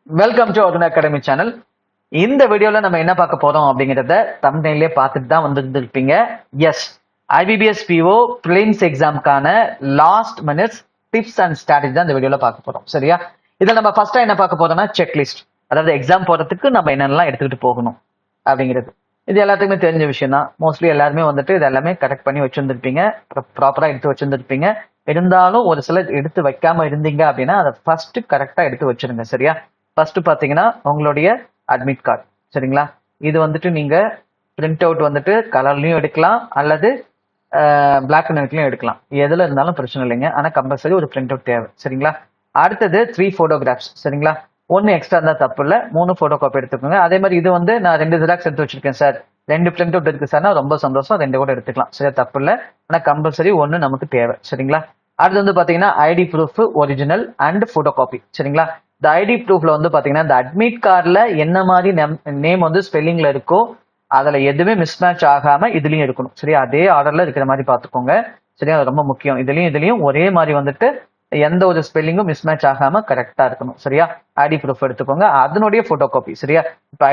Welcome to Arun academy channel. இந்த வீடியோல நம்ம என்ன பார்க்க போறோம் அப்படிங்கறத தம்ப்நெயிலே பார்த்துட்டு தான் வந்துருப்பீங்க. எஸ், ஐபிபிஎஸ் பிஓ பிலிம்ஸ் எக்ஸாம்க்கான last minutes tips and strategy தான் இந்த வீடியோல பார்க்க போறோம். சரியா? இதில் நம்ம ஃபர்ஸ்டா என்ன பார்க்க போறோம்னா செக்லிஸ்ட், அதாவது எக்ஸாம் போறதுக்கு நம்ம என்னென்னலாம் எடுத்துக்கிட்டு போகணும் அப்படிங்கிறது. இது எல்லாத்துக்குமே தெரிஞ்ச விஷயம் தான். மோஸ்ட்லி எல்லாருமே வந்துட்டு இது எல்லாமே கரெக்ட் பண்ணி வச்சிருந்திருப்பீங்க, ப்ராப்பரா எடுத்து வச்சிருந்திருப்பீங்க. இருந்தாலும் ஒரு சிலர் எடுத்து வைக்காம இருந்தீங்க அப்படின்னா அதை ஃபர்ஸ்ட் கரெக்டா எடுத்து வச்சிருங்க. சரியா? ஃபர்ஸ்ட் பாத்தீங்கன்னா உங்களுடைய அட்மிட் கார்டு. சரிங்களா? இது வந்துட்டு நீங்க பிரிண்ட் அவுட் வந்துட்டு கலர்லயும் எடுக்கலாம் அல்லது பிளாக் அண்ட் ஒயிட்லயும் எடுக்கலாம். எதுல இருந்தாலும் பிரச்சனை இல்லைங்க. ஆனா கம்பல்சரி ஒரு பிரிண்ட் அவுட் தேவை. சரிங்களா? அடுத்தது 3 போட்டோகிராஃப்ஸ். சரிங்களா? 1 எக்ஸ்ட்ரா இருந்தா தப்பு இல்லை, 3 போட்டோ காப்பி எடுத்துக்கோங்க. அதே மாதிரி இது வந்து நான் 2 ஜெராக்ஸ் எடுத்து வச்சிருக்கேன் சார், 2 பிரிண்ட் அவுட் இருக்கு சார்னா ரொம்ப சந்தோஷம், 2 கூட எடுத்துக்கலாம். சரியா? தப்பு இல்லை, ஆனா கம்பல்சரி 1 நமக்கு தேவை. சரிங்களா? அடுத்து வந்து பாத்தீங்கன்னா ID proof original and photo copy. சரிங்களா? இந்த ஐடி ப்ரூஃப்ல வந்து பாத்தீங்கன்னா இந்த அட்மிட் கார்டுல என்ன மாதிரி நேம் வந்து ஸ்பெல்லிங்ல இருக்கோ அதுல எதுவுமே மிஸ் மேட்ச் ஆகாம இதுலயும் இருக்கணும். சரியா? அதே ஆர்டர்ல இருக்கிற மாதிரி பாத்துக்கோங்க. சரியா? அது ரொம்ப முக்கியம். இதுலயும் ஒரே மாதிரி வந்துட்டு எந்த ஒரு ஸ்பெல்லிங்கும் மிஸ் மேட்ச் ஆகாம கரெக்டா இருக்கணும். சரியா? ஐடி ப்ரூஃப் எடுத்துக்கோங்க, அதனுடைய போட்டோ காப்பி. சரியா? இப்ப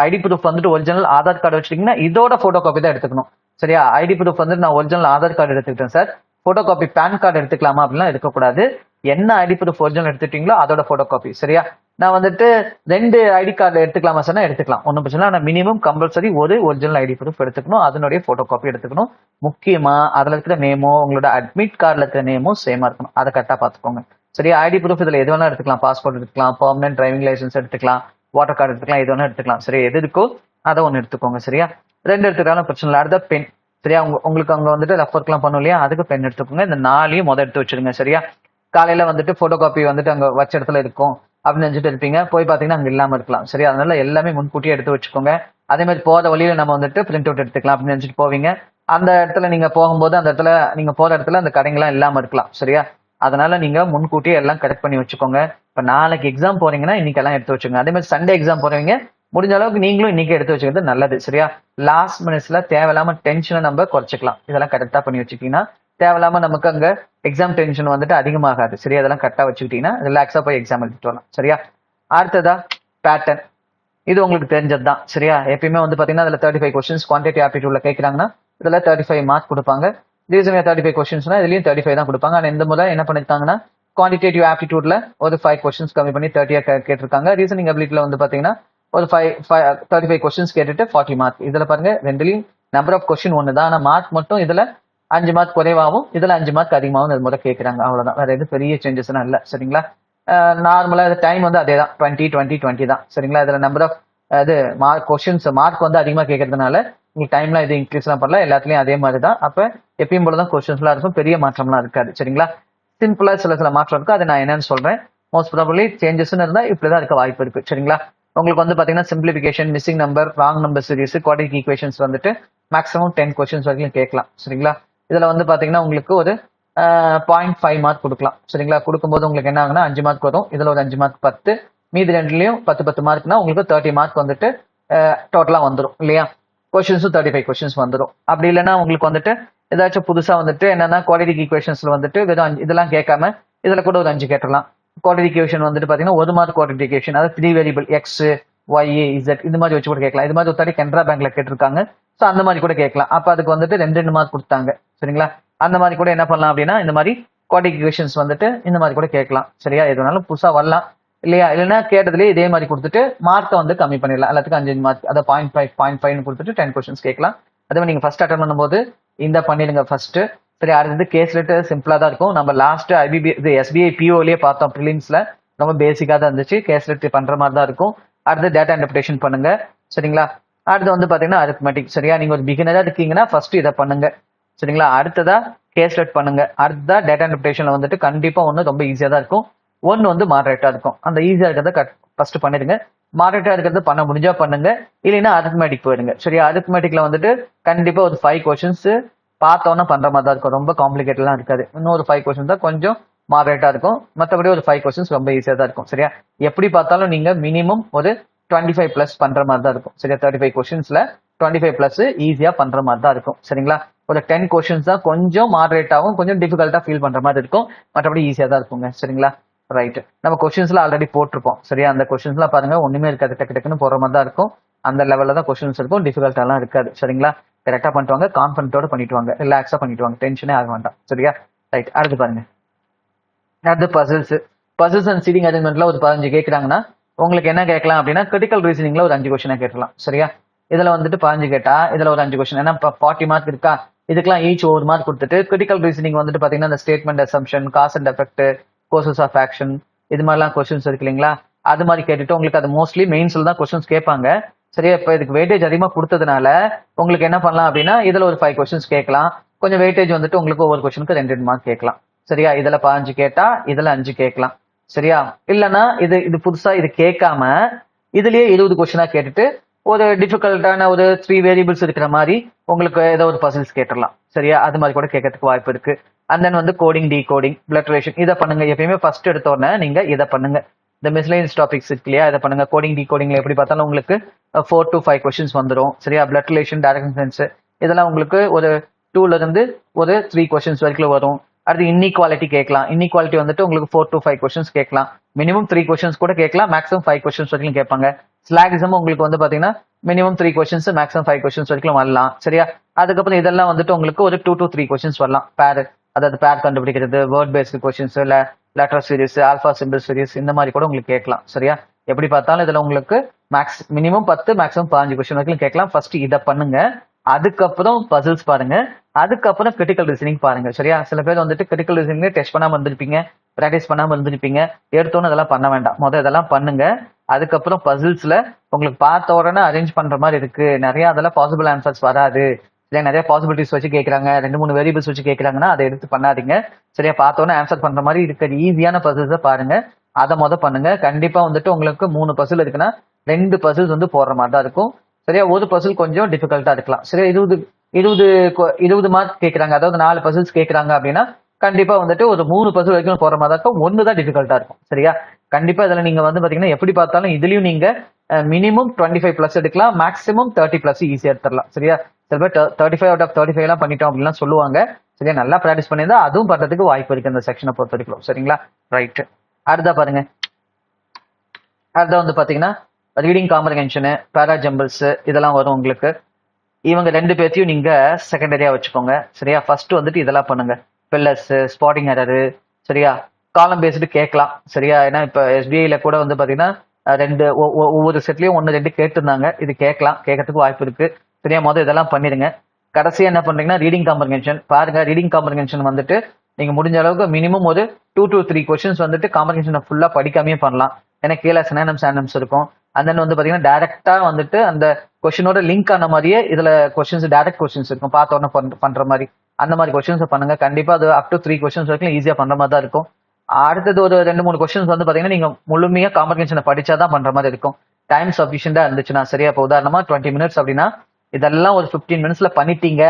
ஐடி ப்ரூஃப் வந்துட்டு ஒரிஜினல் ஆதார் கார்டு வச்சிருக்கீங்கன்னா இதோட போட்டோ காப்பி தான் எடுத்துக்கணும். சரியா? ஐடி ப்ரூஃப் வந்துட்டு நான் ஒரிஜினல் ஆதார் கார்டு எடுத்துக்கிட்டேன் sir, photo copy PAN card எடுத்துக்கலாமா அப்படிலாம் எடுக்கக்கூடாது. என்ன ஐடி ப்ரூஃப் ஒரிஜினல் எடுத்துட்டீங்களோ அதோட போட்டோ காப்பி. சரியா? நான் வந்துட்டு 2 ஐடி கார்டு எடுத்துக்கலாமா சார், எடுத்துக்கலாம், ஒன்றும் பிரச்சனை. ஆனால் மினிமம் கம்பல்சரி ஒரு ஒரிஜினல் ஐடி ப்ரூஃப் எடுத்துக்கணும், அதனுடைய போட்டோ காப்பி எடுத்துக்கணும். முக்கியமா அதுல இருக்கிற நேமோ உங்களோட அட்மிட் கார்டுல இருக்கிற நேமோ சேமா இருக்கணும். அதை கரெக்டா பாத்துக்கோங்க. சரியா? ஐடி ப்ரூஃப் இதுல எது வேணா எடுத்துக்கலாம். பாஸ்போர்ட் எடுத்துக்கலாம், பெர்மனன்ட் டிரைவிங் லைசன்ஸ் எடுத்துக்கலாம், வாட்டர் கார்டு எடுத்துக்கலாம், எது வேணா எடுத்துக்கலாம். சரியா? எது இருக்கோ அதை ஒன்று எடுத்துக்கோங்க. சரியா? 2 எடுத்துக்கலாம், பிரச்சனை இல்லை. அடுத்த பென். சரியா? உங்களுக்கு அங்க வந்துட்டு ரெஃபர்க்லாம் பண்ணும் இல்லையா, அதுக்கு பென் எடுத்துக்கோங்க. இந்த 4ஐயும் எடுத்து வச்சிருங்க. சரியா? காலையில வந்துட்டு போட்டோ காப்பி வந்துட்டு அங்க வச்ச இடத்துல இருக்கும் அப்படின்னு நினைச்சிட்டு இருப்பீங்க, போய் பாத்தீங்கன்னா அங்க இல்லாம இருக்கலாம். சரி, அதனால எல்லாமே முன்கூட்டியே எடுத்து வச்சுக்கோங்க. அதே மாதிரி போற வழியில நம்ம வந்துட்டு பிரிண்ட் அவுட் எடுத்துக்கலாம் அப்படின்னு நினைச்சிட்டு போவீங்க. அந்த இடத்துல நீங்க போகும்போது அந்த இடத்துல நீங்க போற இடத்துல அந்த கடைங்கெல்லாம் இல்லாம இருக்கலாம். சரியா? அதனால நீங்க முன்கூட்டியே எல்லாம் கரெக்ட் பண்ணி வச்சுக்கோங்க. இப்ப நாளைக்கு எக்ஸாம் போறீங்கன்னா இன்னைக்கு எல்லாம் எடுத்து வச்சுக்கோங்க. அதே மாதிரி சண்டே எக்ஸாம் போறவங்க முடிஞ்ச அளவுக்கு நீங்களும் இன்னைக்கு எடுத்து வச்சுக்கிறது நல்லது. சரியா? லாஸ்ட் மினிட்ஸ்ல தேவையில்லாம டென்ஷனை நம்ம குறைச்சிக்கலாம். இதெல்லாம் கரெக்டா பண்ணி வச்சுக்கிட்டீங்கன்னா தேவையில்லாம நமக்கு அங்க எக்ஸாம் டென்ஷன் வந்துட்டு அதிகமாகாது. சரியா? அதெல்லாம் கரெக்டா வச்சுக்கிட்டீங்கன்னா ரிலாக்ஸா போய் எக்ஸாம் எடுத்துட்டு வரலாம். சரியா? அடுத்ததா பேட்டர்ன். இது உங்களுக்கு தெரிஞ்சது தான். சரியா? எப்பயுமே வந்து பாத்தீங்கன்னா அதுல 35 கொஸ்டின்ஸ் குவான்டிட்டி ஆப்டிடியூட்ல கேட்கறாங்கன்னா இதுல 35 மார்க் கொடுப்பாங்க. ரீசன் 35 கொஸ்டின்ஸ்னா இதுலயும் 35 தான் கொடுப்பாங்க. ஆனா இந்த முறை என்ன பண்ணிருக்காங்கன்னா குவான்டிடேட்டிவ் ஆப்டிடியூட்ல ஒரு 5 கொஸ்டின்ஸ் கம்மி பண்ணி 30 கேட்டிருக்காங்க. ரீசனிங் அபிலிட்டில வந்து பாத்தீங்கன்னா ஒரு 35 கொஸ்டின்ஸ் கேட்டுட்டு 40 மார்க். இதுல பாருங்க ரெண்டுலயும் நம்பர் ஆஃப் கொஸ்டின் ஒன்று தான், ஆனா மார்க் மட்டும் இதுல 5 மார்க் குறைவாகவும் இதுல 5 மார்க் அதிகமாகவும் இது முறை கேட்கறாங்க. அவ்வளவுதான், வேற எதுவும் பெரிய சேஞ்சஸ் எல்லாம் இல்ல. சரிங்களா? நார்மலா டைம் வந்து அதே தான், 20 தான். சரிங்களா? இதுல நம்பர் ஆஃப் இது மார்க் கொஸ்டின்ஸ் மார்க் வந்து அதிகமா கேட்கறதுனால உங்களுக்கு டைம்லாம் இது இன்க்ரீஸ் எல்லாம் பண்ணல, எல்லாத்துலயும் அதே மாதிரி தான். அப்ப எப்பயும் போலதான் கொஸ்டின்ஸ் எல்லாம் இருக்கும், பெரிய மாற்றம்லாம் இருக்காது. சரிங்களா? சிம்பிளா சில மாற்றம் இருக்கு, அதை நான் என்னன்னு சொல்றேன். மோஸ்ட் ப்ராபபிலி சேஞ்சஸ் இருந்தா இப்படிதான் இருக்க வாய்ப்பு இருக்கு. சரிங்களா? உங்களுக்கு வந்து பாத்தீங்கன்னா simplification, missing number, wrong number series, quadratic equations வந்துட்டு மேக்ஸிமம் 10 கொஸ்டின்ஸ் வரைக்கும் கேட்கலாம். சரிங்களா? இதுல வந்து பாத்தீங்கன்னா உங்களுக்கு ஒரு 0.5 மார்க் கொடுக்கலாம். சரிங்களா? கொடுக்கும்போது உங்களுக்கு என்ன ஆகுனா 5 மார்க் வரும். இதுல ஒரு 5 மார்க் 10, மீதி ரெண்டுலயும் 10 மார்க்னா உங்களுக்கு 30 மார்க் வந்துட்டு டோட்டலா வந்துடும் இல்லையா? கொஸ்டின்ஸும் 35 கொஸ்டின்ஸ் வந்துடும். அப்படி இல்லைன்னா உங்களுக்கு வந்துட்டு ஏதாச்சும் புதுசா வந்துட்டு என்னன்னா குவாட்ரிக் ஈக்குவேஷன்ஸ்ல வந்துட்டு வெறும் இதெல்லாம் கேட்காம இதுல கூட ஒரு 5 கேட்டலாம். குவாட்ரிக் ஈக்குவேஷன் வந்துட்டு பாத்தீங்கன்னா 1 மார்க் குவாட்ரிக் ஈக்குவேஷன், அதாவது 3 வேரியபிள் எக்ஸ் ஒய் இசட் இது மாதிரி வச்சு கூட கேட்கலாம். இது மாதிரி ஒரு கனரா பேங்க்ல கேட்டிருக்காங்க. ஸோ அந்த மாதிரி கூட கேட்கலாம். அப்ப அதுக்கு வந்துட்டு 2 மார்க் கொடுத்தாங்க. சரிங்களா? அந்த மாதிரி கூட என்ன பண்ணலாம் அப்படின்னா இந்த மாதிரி குவாட்ரிக் ஈக்குவேஷன்ஸ் வந்துட்டு இந்த மாதிரி கூட கேட்கலாம். சரியா? எதுனாலும் புதுசா வரலாம் இல்லையா? இல்லைன்னா கேட்டதுலேயே இதே மாதிரி கொடுத்துட்டு மார்க்கை வந்து கம்மி பண்ணிடலாம். எல்லாத்துக்கும் 5 மார்க், அதை 0.5 கொடுத்துட்டு 10 கொஸ்டின்ஸ் கேட்கலாம். அதே மாதிரி நீங்க ஃபர்ஸ்ட் அட்டன் பண்ணும்போது இந்த பண்ணிடுங்க ஃபர்ஸ்ட். சரி, அடுத்தது கேஸ் லெட்டர் சிம்பிளா தான் இருக்கும். நம்ம லாஸ்ட் எஸ்பிஐ பிஓலயே பார்த்தோம், பிலிம்ஸ்ல ரொம்ப பேசிக்கா தான் இருந்துச்சு. கேஸ் லெட்டர் பண்ற மாதிரி தான் இருக்கும். அடுத்து டேட்டா இன்டர்பிரேஷன் பண்ணுங்க. சரிங்களா? அடுத்து வந்து பாத்தீங்கன்னா அரித்மெட்டிக். சரியா? நீங்க ஒரு பிகினரா இருக்கீங்கன்னா ஃபர்ஸ்ட் இதை பண்ணுங்க. சரிங்களா? அடுத்ததா கேஸ் லெட் பண்ணுங்க. அடுத்ததா டேட்டா இன்டர்பிரேஷன்ல வந்துட்டு கண்டிப்பா ஒன்று ரொம்ப ஈஸியா தான் இருக்கும், ஒன்று வந்து மாடரேட்டா இருக்கும். அந்த ஈஸியா இருக்கிறத ஃபர்ஸ்ட் பண்ணிடுங்க. மாடரேட்டா இருக்கிறது பண்ண முடிஞ்சா பண்ணுங்க, இல்லைன்னா அரித்மெட்டிக் போயிடுங்க. சரியா? அரித்மெட்டிக்ல வந்துட்டு கண்டிப்பா ஒரு 5 கொஸ்டின்ஸ் பார்த்தோன்னா பண்ற மாதிரி தான் இருக்கும், ரொம்ப காம்ப்ளிகேட்லாம் இருக்காது. இன்னொரு 5 கொஸ்டின் தான் கொஞ்சம் மாடரேட்டா இருக்கும், மற்றபடி ஒரு 5 கொஸ்டின்ஸ் ரொம்ப ஈஸியா தான் இருக்கும். சரியா? எப்படி பார்த்தாலும் நீங்க மினிமம் ஒரு 25 பிளஸ் பண்ற மாதிரி தான் இருக்கும். சரியா? 35 கொஸ்டின்ஸ்ல 25 பிளஸ் ஈஸியா பண்ற மாதிரி தான் இருக்கும். சரிங்களா? ஒரு 10 கொஸ்டின்ஸ் தான் கொஞ்சம் மாடரேட்டாவும் கொஞ்சம் டிஃபிகல்ட்டா ஃபீல் பண்ற மாதிரி இருக்கும், மற்றபடி ஈஸியா தான் இருக்குங்க. சரிங்களா? ரைட். நம்ம கொஸ்டின்ஸ்ல ஆல்ரெடி போட்டிருப்போம் சரியா. அந்த கொஸ்டின்ஸ்லாம் பாருங்க ஒண்ணுமே இருக்காது, டக்கு டக்குன்னு போற மாதிரி தான் இருக்கும். அந்த லெவல்ல தான் கொஸ்டின்ஸ் இருக்கும், டிஃபிகல்ட்டாலாம் இருக்காது சரிங்களா. கரெக்டா பண்ணிட்டு வாங்க, கான்ஃபிடன்ட்டோட பண்ணிட்டு வாங்க, ரிலாக்ஸா பண்ணிட்டு வாங்க, டென்ஷனே ஆக வேண்டாம் சரியா. ரைட், அடுத்து பாருங்க. அடுத்து பசில்ஸ் அண்ட் சீட்டிங் அரேஞ்ச்மெண்ட்ல ஒரு 15 கேட்கறாங்கன்னா உங்களுக்கு என்ன கேட்கலாம் அப்படின்னா கிரிட்டிக்கல் ரீசனிங்ல ஒரு 5 கொஸ்டினா கேட்கலாம் சரியா. இதுல வந்துட்டு 15 கேட்டா இதுல ஒரு 5 கொஸ்டின், ஏன்னா 40 மார்க் இருக்கா, இதுக்கெல்லாம் ஈச் ஒரு மார்க் கொடுத்துட்டு கிரிட்டிக்கல் ரீசனிங் வந்துட்டு பாத்தீங்கன்னா இந்த statement assumption, cause and effect, courses of action, இது மாதிரிலாம் கொஸ்டின்ஸ் இருக்கு இல்லைங்களா. அது மாதிரி கேட்டுட்டு உங்களுக்கு அது மோஸ்ட்லி மெயின்ஸ்ல தான் கொஸ்டின்ஸ் கேட்பாங்க சரியா. இப்போ இதுக்கு வெயிட்டேஜ் அதிகமா கொடுத்ததுனால உங்களுக்கு என்ன பண்ணலாம் அப்படின்னா இதுல ஒரு 5 கொஸ்டின்ஸ் கேட்கலாம். கொஞ்சம் வெயிட்டேஜ் வந்துட்டு உங்களுக்கு ஒவ்வொரு கொஸ்டினுக்கு 2 மார்க் கேட்கலாம் சரியா. இதுல 15 கேட்டா இதுல 5 கேட்கலாம் சரியா. இல்லைன்னா இது புதுசா இது கேட்காம இதுலயே 20 கொஸ்டினா கேட்டுட்டு ஒரு டிஃபிகல்ட்டான ஒரு 3 வேரியபிள்ஸ் இருக்கிற மாதிரி உங்களுக்கு ஏதோ ஒரு பசில்ஸ் கேட்டுடலாம் சரியா. அது மாதிரி கூட கேட்கறதுக்கு வாய்ப்பு இருக்கு. அண்ட் தென் வந்து கோடிங், டீகோடிங், பிளட் ரிலேஷன், இதை பண்ணுங்க. எப்பயுமே ஃபர்ஸ்ட் எடுத்தோடனே நீங்க இதை பண்ணுங்க. இந்த மிஸ்லேனியஸ் டாபிக்ஸ் இருக்கு இல்லையா, இதை பண்ணுங்க. கோடிங், டீகோடிங்ல எப்படி பார்த்தாலும் உங்களுக்கு 4 to 5 கொஸ்டின்ஸ் வந்துடும் சரியா. பிளட் ரிலேஷன், டைரக்ட் சென்ஸ், இதெல்லாம் உங்களுக்கு ஒரு 2ல இருந்து ஒரு 3 கொஸ்டின்ஸ் வரைக்கும் வரும். அடுத்து இன்இக்வாலிட்டி கேட்கலாம். இன்இக்வாலிட்டி வந்துட்டு உங்களுக்கு 4 to 5 கொஸ்டின்ஸ் கேட்கலாம். மினிமம் 3 கொஸ்டின்ஸ் கூட கேட்கலாம், மேக்ஸிமம் 5 கொஸ்டின்ஸ் வரைக்கும் கேட்பாங்க. ஸ்லாகிசம் உங்களுக்கு வந்து பாத்தீங்கன்னா மினிமம் 3 கொஸ்டின்ஸ், மேக்ஸிமம் 5 கொஸ்டின்ஸ் வரைக்கும் வரலாம் சரியா. அதுக்கப்புறம் இதெல்லாம் வந்துட்டு உங்களுக்கு ஒரு 2 to 3 கொஸ்டின்ஸ் வரலாம். பேர், அதாவது பேர் கண்டுபிடிக்கிறது, வேர்ட் பேஸ்டு கொஸ்டின்ஸ், இல்ல letter series, alpha simple series, இந்த மாதிரி கூட உங்களுக்கு கேட்கலாம் சரியா. எப்படி பார்த்தாலும் இதுல உங்களுக்கு மினிமம் 10, மேக்ஸிமம் 15 கொஸ்டின் வரைக்கும் கேட்கலாம். ஃபர்ஸ்ட் இதை பண்ணுங்க, அதுக்கப்புறம் பசில்ஸ் பாருங்க, அதுக்கப்புறம் கிரிட்டிக்கல் ரீசனிங் பாருங்க சரியா. சில பேர் வந்துட்டு கிரிட்டிக்கல் ரீசனிங் டெஸ்ட் பண்ணாம இருந்திருப்பீங்க, ப்ராக்டிஸ் பண்ணாம இருந்திருப்பீங்க. எடுத்தோன்னு இதெல்லாம் பண்ண வேண்டாம், முதல் இதெல்லாம் பண்ணுங்க. அதுக்கப்புறம் பசில்ஸ்ல உங்களுக்கு பார்த்த உடனே அரேஞ்ச் பண்ற மாதிரி இருக்கு, நிறைய அதெல்லாம் பாசிபிள் ஆன்சர்ஸ் வராது சரியா. நிறைய பாசிபிலிட்டிஸ் வச்சு கேட்கறாங்க, 2-3 வேரியபிள்ஸ் வச்சு கேட்கறாங்கன்னா அதை எடுத்து பண்ணாதீங்க சரியா. பார்த்த உடனே ஆன்சர் பண்ற மாதிரி இருக்கிற ஈஸியான பசில்ஸை பாருங்க, அதை பண்ணுங்க. கண்டிப்பா வந்துட்டு உங்களுக்கு 3 பசில் இருக்குன்னா 2 பசில்ஸ் வந்து போடுற மாதிரி தான் இருக்கும் சரியா. ஒரு பசில் கொஞ்சம் டிஃபிகல்ட்டா இருக்கலாம் சரியா. 20 மார்க் கேட்கறாங்க, அதாவது 4 பசில்ஸ் கேட்கறாங்க அப்படின்னா கண்டிப்பா வந்துட்டு ஒரு 3 பசில் வரைக்கும் போற மாதிரி இருக்கும், 1 தான் டிஃபிகல்ட்டா இருக்கும் சரியா. கண்டிப்பா இதுல நீங்க வந்து பாத்தீங்கன்னா எப்படி பார்த்தாலும் இதுலயும் நீங்க மினிமம் 25 பிளஸ் எடுக்கலாம், மேக்ஸிமம் 30 பிளஸ் ஈஸியா எடுத்துடலாம் சரியா. சில பேர் 35 out of 35 எல்லாம் பண்ணிட்டோம் அப்படின்லாம் சொல்லுவாங்க சரியா. நல்லா ப்ராக்டிஸ் பண்ணியிருந்தா அதுவும் பண்றதுக்கு வாய்ப்பு இருக்கு இந்த செக்ஷனை பொறுத்த வரைக்கும் சரிங்களா. ரைட், அடுத்தா பாருங்க. அடுத்த வந்து பாத்தீங்கன்னா ரீடிங் காம்ப்ரிஹென்ஷன், பேரா ஜம்பிள்ஸ், இதெல்லாம் வரும் உங்களுக்கு. இவங்க 2 பேர்த்தையும் நீங்க செகண்டரியா வச்சுக்கோங்க சரியா. ஃபர்ஸ்ட் வந்துட்டு இதெல்லாம் பண்ணுங்க, பில்லர்ஸ், ஸ்பாட்டிங் எரரு சரியா. காலம் பேஸ்டு கேட்கலாம் சரியா. ஏன்னா இப்ப எஸ்பிஐல கூட வந்து பாத்தீங்கன்னா ஒவ்வொரு செட்லயும் 1-2 கேட்டிருந்தாங்க, இது கேட்கறதுக்கு வாய்ப்பு இருக்கு சரியா. முதல் இதெல்லாம் பண்ணிடுங்க. கடைசியா என்ன பண்றீங்கன்னா ரீடிங் காம்ப்ரிஹென்ஷன் பாருங்க. ரீடிங் காம்ப்ரிஹென்ஷன் வந்துட்டு நீங்க முடிஞ்ச அளவுக்கு மினிமம் ஒரு 2 to 3 கொஸ்டின்ஸ் வந்துட்டு காம்ப்ரிஹென்ஷனை ஃபுல்லா படிக்காமே பண்ணலாம், ஏன்னா கீழே சினானிம்ஸ் இருக்கும். அந்த வந்து பாத்தீங்கன்னா டைரக்டா வந்துட்டு அந்த கொஸ்டினோட லிங்க் ஆன மாதிரியே இதுல கொஸ்டின்ஸ், டைரக்ட் கொஸ்டின்ஸ் இருக்கும், பார்த்த உடனே பண்ற மாதிரி. அந்த மாதிரி கொஸ்டின்ஸ் பண்ணுங்க. கண்டிப்பா அது அப் டு 3 கொஸ்டின்ஸ் வரைக்கும் ஈஸியா பண்ற மாதிரி தான் இருக்கும். அடுத்தது ஒரு 2-3 கொஸ்டின்ஸ் வந்து பாத்தீங்கன்னா நீங்க முழுமையா காம்ப்ரிஹென்ஷனை படிச்சாதான் பண்ற மாதிரி இருக்கும். டைம் சஃபிஷியண்டா இருந்துச்சுன்னா சரியா. இப்போ உதாரணமா 20 மினிட்ஸ் அப்படின்னா இதெல்லாம் ஒரு 15 மினிட்ஸ்ல பண்ணிட்டீங்க,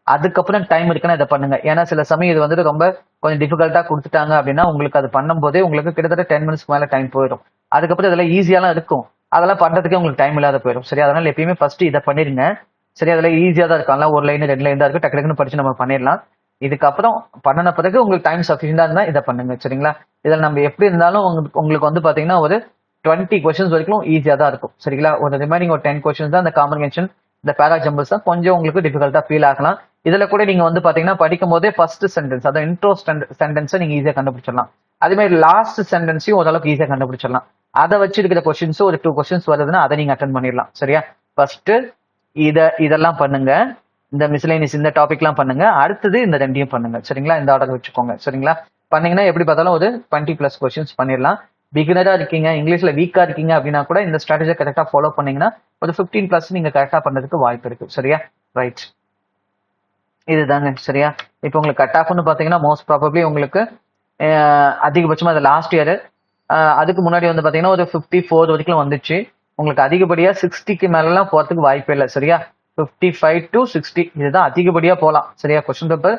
அதுக்கப்புறம் டைம் இருக்குன்னா இதை பண்ணுங்க. ஏன்னா சில சமயம் இது வந்துட்டு ரொம்ப கொஞ்சம் டிஃபிகல்ட்டா கொடுத்துட்டாங்க அப்படின்னா உங்களுக்கு அது பண்ணும் போதே உங்களுக்கு கிட்டத்தட்ட 10 மினிட்ஸ்க்கு மேல டைம் போயிடும். அதுக்கப்புறம் இதெல்லாம் ஈஸியாலாம் இருக்கும், அதெல்லாம் பண்றதுக்கே உங்களுக்கு டைம் இல்லாத போயிடும் சரி. அதனால எப்பயுமே ஃபர்ஸ்ட் இதை பண்ணிருங்க சரி. அதுல ஈஸியா தான் இருக்கும், ஒரு லைன் 2 லைன் தான் இருக்கு, டக்கு டக்குன்னு படிச்சு நம்ம பண்ணிடலாம். இதுக்கப்புறம் பண்ணின பிறகு உங்களுக்கு டைம் சஃபிஷியண்டா இருந்தா இதை பண்ணுங்க சரிங்களா. இதில் நம்ம எப்படி இருந்தாலும் உங்களுக்கு வந்து பாத்தீங்கன்னா ஒரு 20 கொஸ்டின்ஸ் வரைக்கும் ஈஸியா தான் இருக்கும் சரிங்களா. ஒரு ரிமைனிங் ஒரு 10 கொஸ்டின்ஸ் தான் இந்த காம்ப்ரிஹென்ஷன், இந்த பேரா ஜம்பிள்ஸ் தான் கொஞ்சம் உங்களுக்கு டிஃபிகல்ட்டா ஃபீல் ஆகலாம். இதுல கூட நீங்க வந்து பாத்தீங்கன்னா படிக்கும் போதே ஃபர்ஸ்ட் சென்டென்ஸ், அதாவது இன்ட்ரோ சென்டென்ஸை நீங்க ஈஸியா கண்டுபிடிச்சிடலாம். அதே மாதிரி லாஸ்ட் சென்டென்ஸையும் ஓரளவுக்கு ஈஸியா கண்டுபிடிச்சிடலாம். அதை வச்சு இருக்கிற கொஸ்டின்ஸ் ஒரு 2 கொஸ்டின்ஸ் வருதுன்னா அதை நீங்க அட்டன் பண்ணிடலாம் சரியா. ஃபர்ஸ்ட் இதெல்லாம் பண்ணுங்க, இந்த மிஸ்லேனியஸ் இந்த டாபிக்லாம் பண்ணுங்க. அடுத்தது இந்த 2ஐயும் பண்ணுங்க சரிங்களா. இந்த ஆர்டர் வச்சுக்கோங்க சரிங்களா. பண்ணீங்கன்னா எப்படி பார்த்தாலும் ஒரு 20 பிளஸ் கொஸ்டின்ஸ் பண்ணிடலாம். பிகினரா இருக்கீங்க, இங்கிலீஷ்ல வீக்கா இருக்கீங்க அப்படின்னா கூட இந்த ஸ்ட்ராட்டஜியை கரெக்டா ஃபாலோ பண்ணீங்கன்னா ஒரு 15 பிளஸ் நீங்க கரெக்டா பண்றதுக்கு வாய்ப்பு இருக்கு சரியா. ரைட், இதுதாங்க சரியா. இப்போ உங்களுக்கு கட் ஆஃப்னு பாத்தீங்கன்னா மோஸ்ட் ப்ராபப்ளி உங்களுக்கு அதிகபட்சமா அது லாஸ்ட் இயர், அதுக்கு முன்னாடி வந்து பாத்தீங்கன்னா ஒரு 54 வரைக்கும் வந்துச்சு. உங்களுக்கு அதிகப்படியா 60க்கு மேலாம் போறதுக்கு வாய்ப்பே இல்லை சரியா. 55 to 60 இதுதான் அதிகப்படியா போகலாம் சரியா. கொஸ்டின் பேப்பர்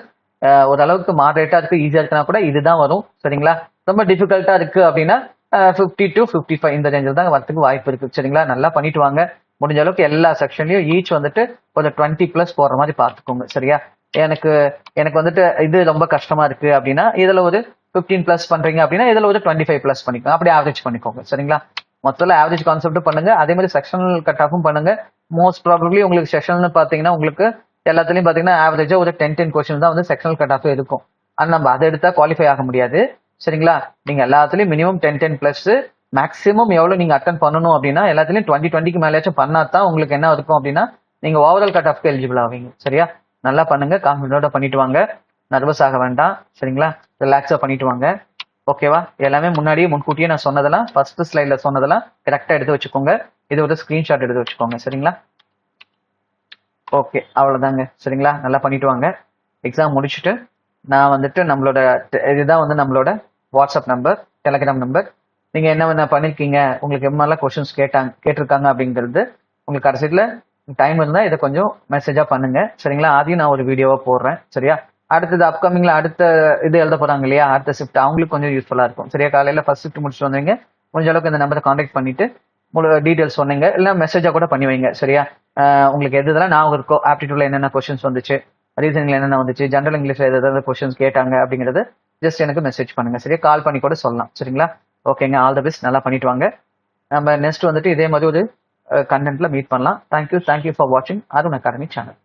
ஓரளவுக்கு மாடரேட்டா இருக்கு, ஈஸியா இருக்குன்னா கூட இதுதான் வரும் சரிங்களா. ரொம்ப டிஃபிகல்ட்டா இருக்கு அப்படின்னா 50 to 55 இந்த ரேஞ்சில் தான் வரதுக்கு வாய்ப்பு இருக்கு சரிங்களா. நல்லா பண்ணிட்டு வாங்க. முடிஞ்ச அளவுக்கு எல்லா செக்ஷன்லயும் ஈச் வந்துட்டு ஒரு 20 பிளஸ் போற மாதிரி பார்த்துக்கோங்க சரியா. எனக்கு வந்துட்டு இது ரொம்ப கஷ்டமா இருக்கு அப்படின்னா இதுல ஒரு 15 பிளஸ் பண்றீங்க அப்படின்னா இதுல ஒரு 25 பிளஸ் பண்ணிக்கோங்க, அப்படி ஆவரேஜ் பண்ணிக்கோங்க. சரிங்களா? மொத்தம் ஆவரேஜ் கான்செப்ட் பண்ணுங்க, அதே மாதிரி செக்ஷனல் கட் ஆஃபும் பண்ணுங்க. மோஸ்ட் ப்ராபப்ளி உங்களுக்கு செக்ஷனல் பாத்தீங்கன்னா உங்களுக்கு எல்லாத்துலயும் பாத்தீங்கன்னா ஆவரேஜா ஒரு 10 கொஸ்டின் தான் வந்து செக்ஷனல் கட் ஆஃப் இருக்கும். ஆனா நம்ம அதை எடுத்தா குவாலிஃபை ஆக முடியாது. சரிங்களா? நீங்க எல்லாத்துலயும் மினிமம் 10 பிளஸ், மேக்ஸிமம் எவ்வளவு நீங்க அட்டன் பண்ணணும் அப்படின்னா எல்லாத்துலயும் 20 மேலேயாச்சும் பண்ணாதான் உங்களுக்கு என்ன இருக்கும் அப்படின்னா நீங்க ஓவரால் கட் ஆஃப்க்கு எலிஜிபிள் ஆவீங்க. சரியா? நல்லா பண்ணுங்க, கான்ஃபிடண்டோட பண்ணிட்டு வாங்க, நர்வஸ் ஆக வேண்டாம். சரிங்களா? ரிலாக்ஸா பண்ணிட்டு வாங்க. ஓகேவா? எல்லாமே முன்கூட்டியே நான் சொன்னதெல்லாம் ஃபர்ஸ்ட் ஸ்லைட்ல சொன்னதெல்லாம் கரெக்டா எடுத்து வச்சுக்கோங்க. இது ஒரு ஸ்கிரீன்ஷாட் எடுத்து வச்சுக்கோங்க. சரிங்களா? ஓகே, அவ்வளவுதாங்க. சரிங்களா? நல்லா பண்ணிட்டு வாங்க. எக்ஸாம் முடிச்சுட்டு நான் வந்துட்டு நம்மளோட இதுதான் வந்து நம்மளோட வாட்ஸ்அப் நம்பர், டெலிகிராம் நம்பர். நீங்க என்ன பண்ணிருக்கீங்க, உங்களுக்கு எம்மாதிரிலாம் கொஸ்டின்ஸ் கேட்டிருக்காங்க அப்படிங்கிறது உங்களுக்கு கடைசியில டைம் இருந்தா இதை கொஞ்சம் மெசேஜா பண்ணுங்க. சரிங்களா? அதையும் நான் ஒரு வீடியோவா போடுறேன். சரியா? அடுத்தது அப்கமிங்ல அடுத்த இது எழுத போறாங்க இல்லையா, அடுத்த ஷிஃப்ட், அவங்களுக்கு கொஞ்சம் யூஸ்ஃபுல்லா இருக்கும். சரியா? காலையில ஃபர்ஸ்ட் ஷிஃப்ட் முடிச்சுட்டு வந்தீங்க, முடிஞ்ச அளவுக்கு இந்த நம்பரை கான்டாக்ட் பண்ணிட்டு உங்களுக்கு டீடைல்ஸ் சொன்னீங்க, இல்லை மெசேஜா கூட பண்ணி வைங்க. சரியா? உங்களுக்கு எது இதெல்லாம் ஞாபகம் இருக்கோ, ஆப்டிடியூட்ல என்னென்ன கொஸ்டின்ஸ் வந்துச்சு, ரீசனிங்ல என்னென்ன வந்துச்சு, ஜென்ரல் இங்கிலீஷ்ல ஏதாவது கொஸ்டின்ஸ் கேட்டாங்க அப்படிங்கிறது ஜஸ்ட் எனக்கு மெசேஜ் பண்ணுங்க. சரியா? கால் பண்ணி கூட சொல்லலாம். சரிங்களா? ஓகேங்க, ஆல் த பெஸ்ட், நல்லா பண்ணிட்டு வாங்க. நம்ம நெக்ஸ்ட் வந்துட்டு இதே மாதிரி ஒரு கண்டென்ட்ல மீட் பண்ணலாம். தேங்க்யூ ஃபார் வாட்சிங் அருண் அகாடமி சேனல்.